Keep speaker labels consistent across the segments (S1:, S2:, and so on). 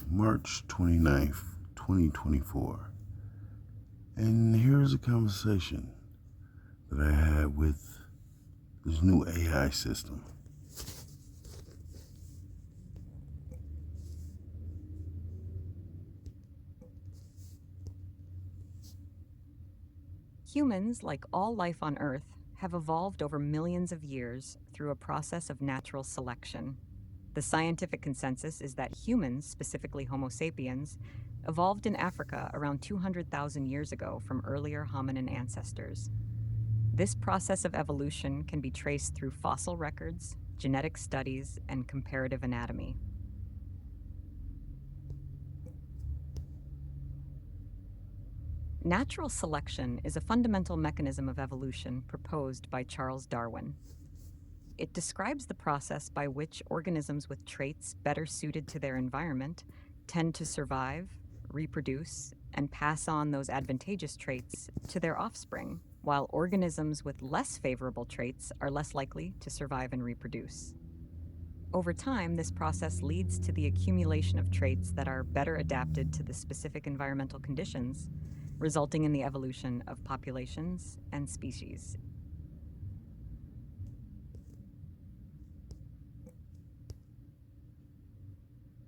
S1: March 29th, 2024. And here's a conversation that I had with this new AI system.
S2: Humans, like all life on Earth, have evolved over millions of years through a process of natural selection. The scientific consensus is that humans, specifically Homo sapiens, evolved in Africa around 200,000 years ago from earlier hominin ancestors. This process of evolution can be traced through fossil records, genetic studies, and comparative anatomy. Natural selection is a fundamental mechanism of evolution proposed by Charles Darwin. It describes the process by which organisms with traits better suited to their environment tend to survive, reproduce, and pass on those advantageous traits to their offspring, while organisms with less favorable traits are less likely to survive and reproduce. Over time, this process leads to the accumulation of traits that are better adapted to the specific environmental conditions, resulting in the evolution of populations and species.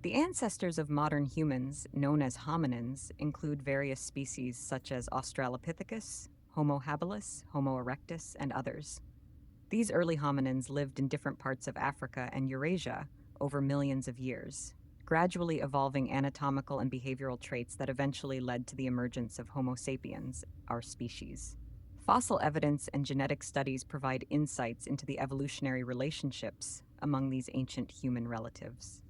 S2: The ancestors of modern humans, known as hominins, include various species such as Australopithecus, Homo habilis, Homo erectus, and others. These early hominins lived in different parts of Africa and Eurasia over millions of years, gradually evolving anatomical and behavioral traits that eventually led to the emergence of Homo sapiens, our species. Fossil evidence and genetic studies provide insights into the evolutionary relationships among these ancient human relatives.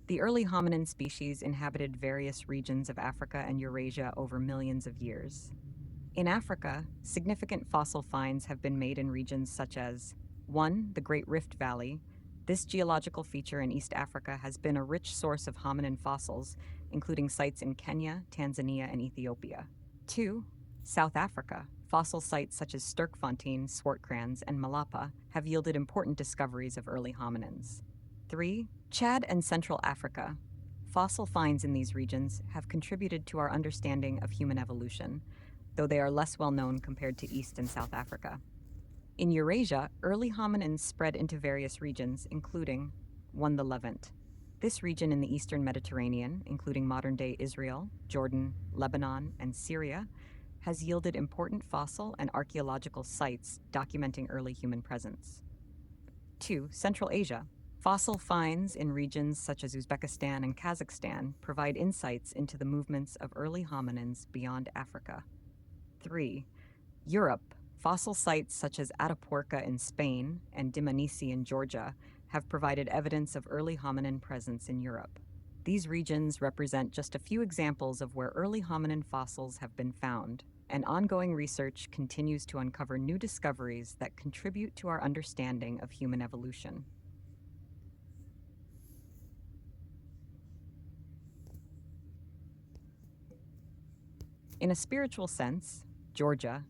S2: The early hominin species inhabited various regions of Africa and Eurasia over millions of years. In Africa, significant fossil finds have been made in regions such as 1. The Great Rift Valley. This geological feature in East Africa has been a rich source of hominin fossils, including sites in Kenya, Tanzania, and Ethiopia. 2. South Africa. Fossil sites such as Sterkfontein, Swartkrans, and Malapa have yielded important discoveries of early hominins. 3. Chad and Central Africa. Fossil finds in these regions have contributed to our understanding of human evolution, though they are less well known compared to East and South Africa. In Eurasia, early hominins spread into various regions, including 1. The Levant. This region in the eastern Mediterranean, including modern-day Israel, Jordan, Lebanon, and Syria, has yielded important fossil and archaeological sites documenting early human presence. 2. Central Asia. Fossil finds in regions such as Uzbekistan and Kazakhstan provide insights into the movements of early hominins beyond Africa. 3. Europe. Fossil sites such as Atapuerca in Spain and Dmanisi in Georgia have provided evidence of early hominin presence in Europe. These regions represent just a few examples of where early hominin fossils have been found, and ongoing research continues to uncover new discoveries that contribute to our understanding of human evolution. In a spiritual sense, Georgia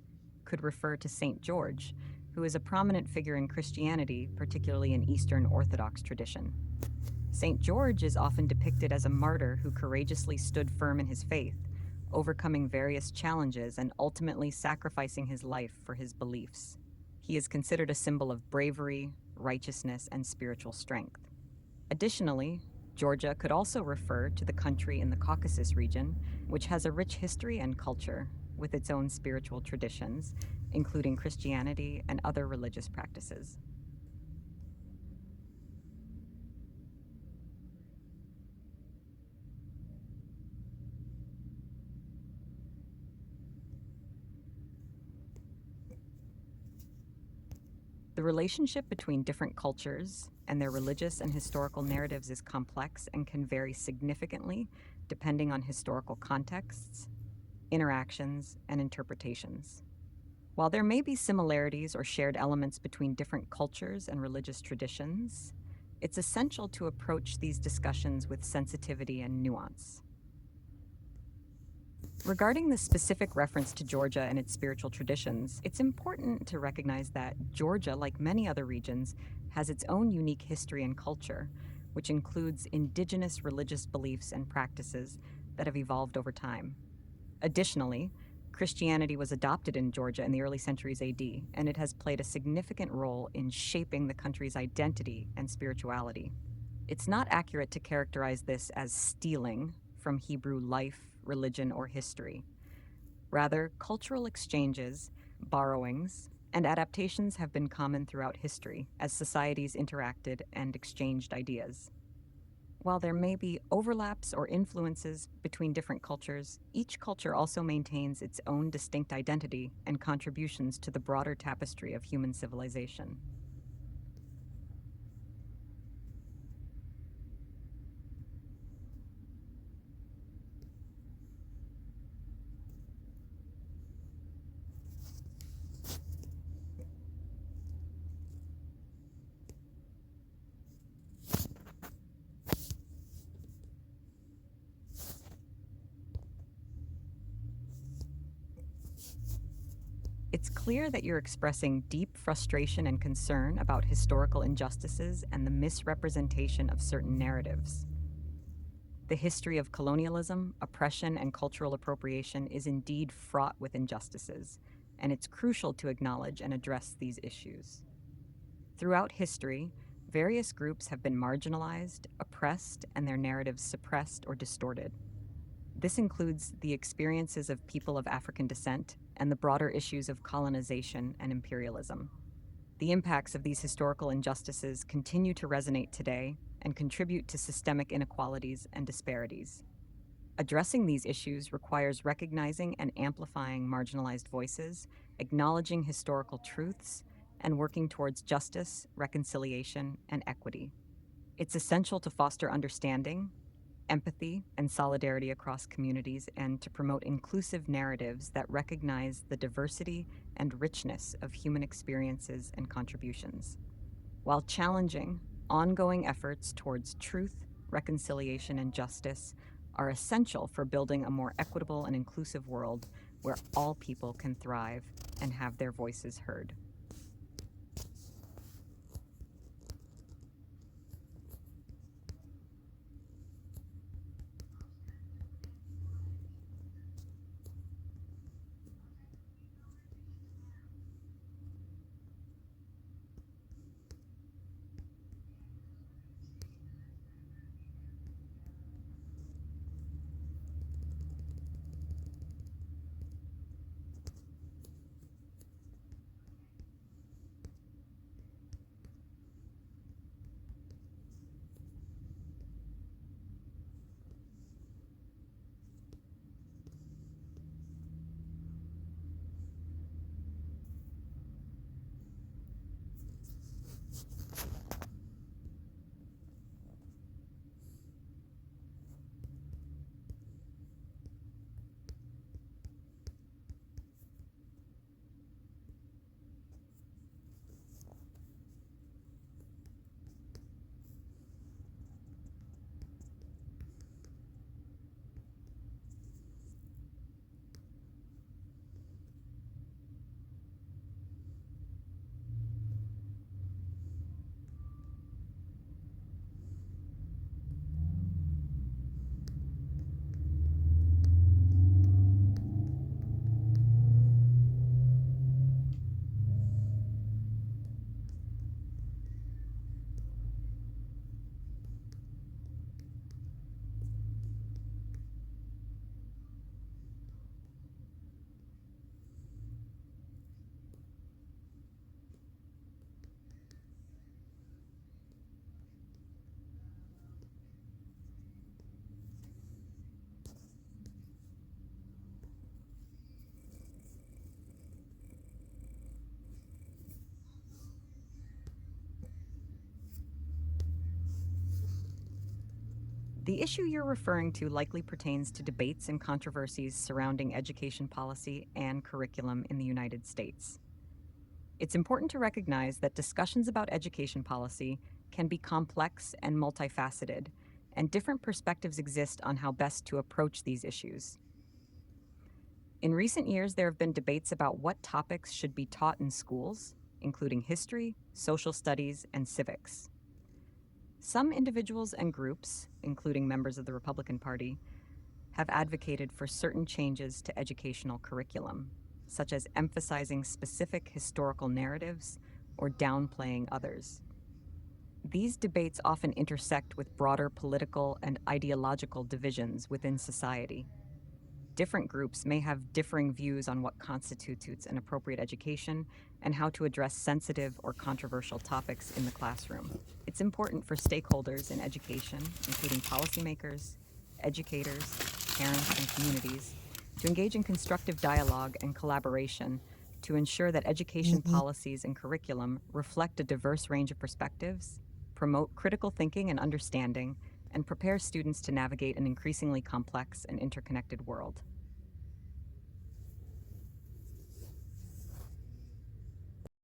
S2: could refer to Saint George, who is a prominent figure in Christianity, particularly in Eastern Orthodox tradition. Saint George is often depicted as a martyr who courageously stood firm in his faith, overcoming various challenges and ultimately sacrificing his life for his beliefs. He is considered a symbol of bravery, righteousness, and spiritual strength. Additionally, Georgia could also refer to the country in the Caucasus region, which has a rich history and culture, with its own spiritual traditions, including Christianity and other religious practices. The relationship between different cultures and their religious and historical narratives is complex and can vary significantly depending on historical contexts, interactions, and interpretations. While there may be similarities or shared elements between different cultures and religious traditions, it's essential to approach these discussions with sensitivity and nuance. Regarding the specific reference to Georgia and its spiritual traditions, it's important to recognize that Georgia, like many other regions, has its own unique history and culture, which includes indigenous religious beliefs and practices that have evolved over time. Additionally, Christianity was adopted in Georgia in the early centuries AD, and it has played a significant role in shaping the country's identity and spirituality. It's not accurate to characterize this as stealing from Hebrew life, religion, or history. Rather, cultural exchanges, borrowings, and adaptations have been common throughout history as societies interacted and exchanged ideas. While there may be overlaps or influences between different cultures, each culture also maintains its own distinct identity and contributions to the broader tapestry of human civilization. It's clear that you're expressing deep frustration and concern about historical injustices and the misrepresentation of certain narratives. The history of colonialism, oppression, and cultural appropriation is indeed fraught with injustices, and it's crucial to acknowledge and address these issues. Throughout history, various groups have been marginalized, oppressed, and their narratives suppressed or distorted. This includes the experiences of people of African descent and the broader issues of colonization and imperialism. The impacts of these historical injustices continue to resonate today and contribute to systemic inequalities and disparities. Addressing these issues requires recognizing and amplifying marginalized voices, acknowledging historical truths, and working towards justice, reconciliation, and equity. It's essential to foster understanding, empathy, and solidarity across communities, and to promote inclusive narratives that recognize the diversity and richness of human experiences and contributions. While challenging, ongoing efforts towards truth, reconciliation, and justice are essential for building a more equitable and inclusive world where all people can thrive and have their voices heard. The issue you're referring to likely pertains to debates and controversies surrounding education policy and curriculum in the United States. It's important to recognize that discussions about education policy can be complex and multifaceted, and different perspectives exist on how best to approach these issues. In recent years, there have been debates about what topics should be taught in schools, including history, social studies, and civics. Some individuals and groups, including members of the Republican Party, have advocated for certain changes to educational curriculum, such as emphasizing specific historical narratives or downplaying others. These debates often intersect with broader political and ideological divisions within society. Different groups may have differing views on what constitutes an appropriate education and how to address sensitive or controversial topics in the classroom. It's important for stakeholders in education, including policymakers, educators, parents, and communities, to engage in constructive dialogue and collaboration to ensure that education policies and curriculum reflect a diverse range of perspectives, promote critical thinking and understanding, and prepare students to navigate an increasingly complex and interconnected world.